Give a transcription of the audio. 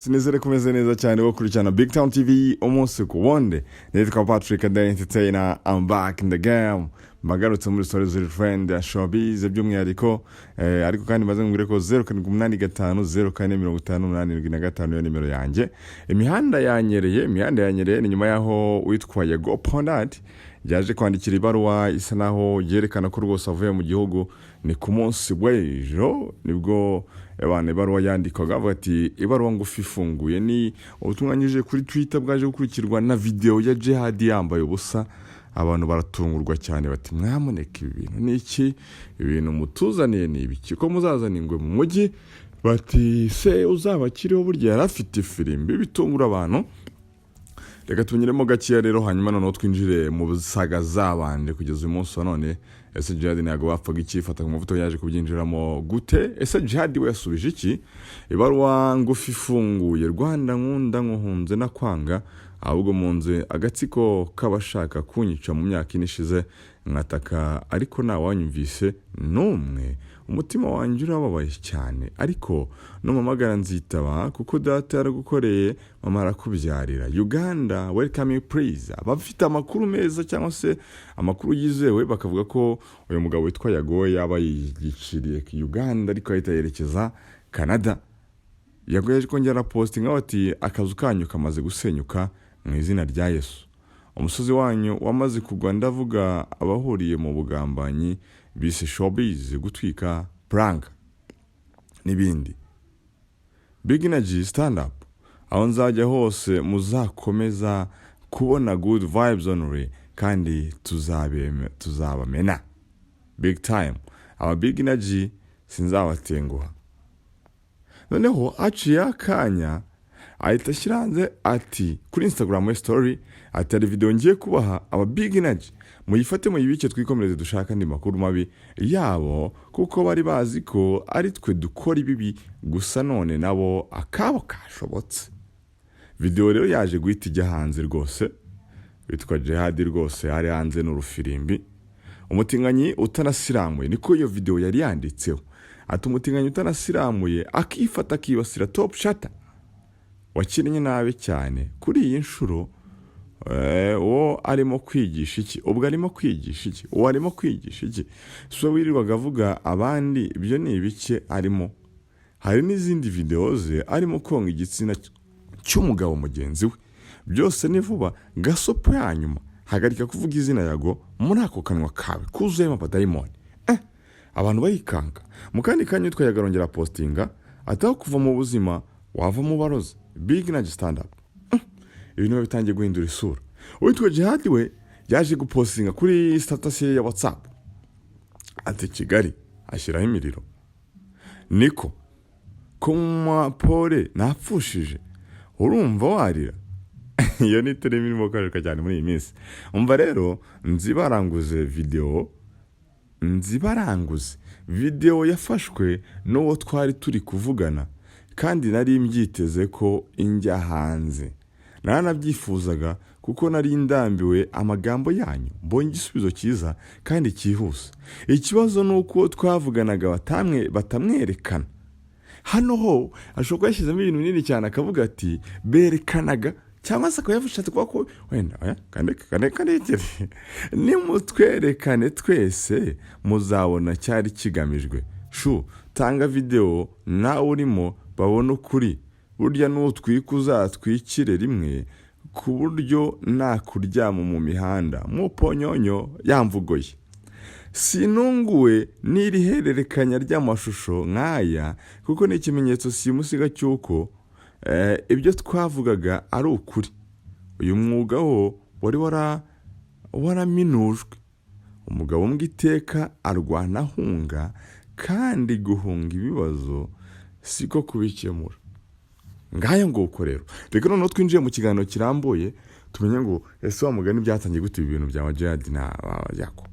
Sinizere kumeze neza cyane wo kurikirana Big Town TV umunsi ku wundi. Nitwa Patrick the Entertainer. I'm back in the game. Magarutse muri stories ziri friend ya showbiz by'umwihariko ariko kandi maze ngure ko 0785 yo nimero yanjye. Imihanda yanyereye ni nyuma yaho witwa Yago Pondad yaje kwandikira ibaruwa isa naho yerekana ko rwose avuye mu gihugu. Ni ku munsi w'ejo nibwo abantu ibaruwa yandikaga avuga ati ibaruwa ngufi ifunguye. Ni ubutumwa nyije kuri Twitter bwaje gukurikirwa na video ya Jihad yambaye ubusa. Abantu baratungurwa cyane bati mwamuneka ibintu niki, ibintu mutuzaniye ni ibiki ko muzazana ingwe mu mujyi, bati se uzabakiriho burya yarafite firimbi bitungura abantu. Reka tunyiremo gakiya rero hanyuma noneho twinjire mu saga zabande kugeza uyu munsi none. Ese Jihad ntago bapfaga iki, fata ku mavuto yaje kubyinjiramo gute? Ese Jihad we yasubije iki? Ibaruwa ngufi ifunguye: Rwanda nkunda nkuhunze na kwanga, ahubwo munze agatsiko kabashaka kunyica mu myaka inishize nkataka ariko nta wanyumvise numwe. Umutima wanjye urababaye cyane ariko no mamagara nzitaba kuko data yaragukoreye mama arakubyarira. Uganda welcome you please. Abafite amakuru meza cyangwa se amakuru yizewe bakavuga ko uyu mugabo witwa Yago yaba yigiciriye Uganda ariko ahita yerekeza Canada. Yago yaje kongera posting ati akazu kanyu kamaze gusenyuka mu izina rya Yesu. Umusozi wanyu wamaze kugwa, ndavuga abahuriye mu bugambanyi bise showbiz, gutwika, prank n'ibindi. Big Energy stand up. Aho nzajya hose muzakomeza kubona good vibes only kandi tuzabamena big time. Aba Big Energy sinzabatenguha. Noneho aciye akanya ahita shiranze ati kuri Instagram story ati ari video ngiye kubaha aba Big Energy muyifate muyibike twikomereze dushaka ndi makuru mabi yabo kuko bari bazi ko ari twe dukora ibibi gusa none nabo akabo kashobotse. Video rero yaje guhita ijya hanze rwose, witwa Jihad rwose ari hanze n'urufirimbi. Umutinganyi utanasiramuye niko iyo video yari yanditseho, ati umutinganyi utanasiramuye akifata akibasira top shata wakinnye nabi cyane kuri iyi nshuro. Uwo arimo kwigisha iki? Ubwo arimo kwigisha iki? Uwo arimo kwigisha iki? So wirirwaga avuga abandi ibyo ni ibike arimo. Hari n'izindi video ze arimo konga igitsina cy'umugabo mugenzi we. Byose ni vuba gasopo yanyuma. Hagarika kuvuga izina Yago muri ako kanwa kawe kuzuyemo abadayimoni. Abantu bayikanga. Mukandi kanya yitwa yagarongera postinga ataho kuva mu buzima wava mu barozi. Big Energy stand up. Ibintu bitangiye guhindura isura. Uwitwa Jihad we yaje gupostinga kuri status ya WhatsApp ati Kigali ashyiraho imiriro. Niko kuma pole napfushije urumva warira. Iyo ni terimi irimo gukoreshwa cyane muri iyi minsi. Umva rero nzibaranguze video yafashwe n'uwo twari turi kuvugana kandi nari mbyiteze ko injya hanze. Naranabyifuzaga kuko nari ndambiwe amagambo yanyu. Mbonye igisubizo cyiza kandi cyihuse. Ikibazo nuko twavuganaga batamwerekana. Hano ho ashobora yashyizemo ibintu binini cyane akavuga ati berekanaga cyangwa se ko yafashatse kuba ko wenda kane nimutwerekane twese muzabona cyari kigamijwe. Tanga video nawe urimo babona ukuri. Burya n'utwikuza twikire rimwe ku buryo nakuryama mu mihanda mu ponyonyo yamvugoye. Sinunguwe n'iri hererekanya ry'amashusho nk'aya kuko ni ikimenyetso simusiga cyuko ibyo twavugaga ari ukuri. Uyu mwuga wo wari waraminujwe. Umugabo mbwiteka arwana hunga kandi guhunga ibibazo siko kubikemura. Ngayo nguko rero. Reka noneho twinjiye mu kiganiro kirambuye tumenye ngo ese wa mugani byatangiye gute ibintu bya Jihad na Yago.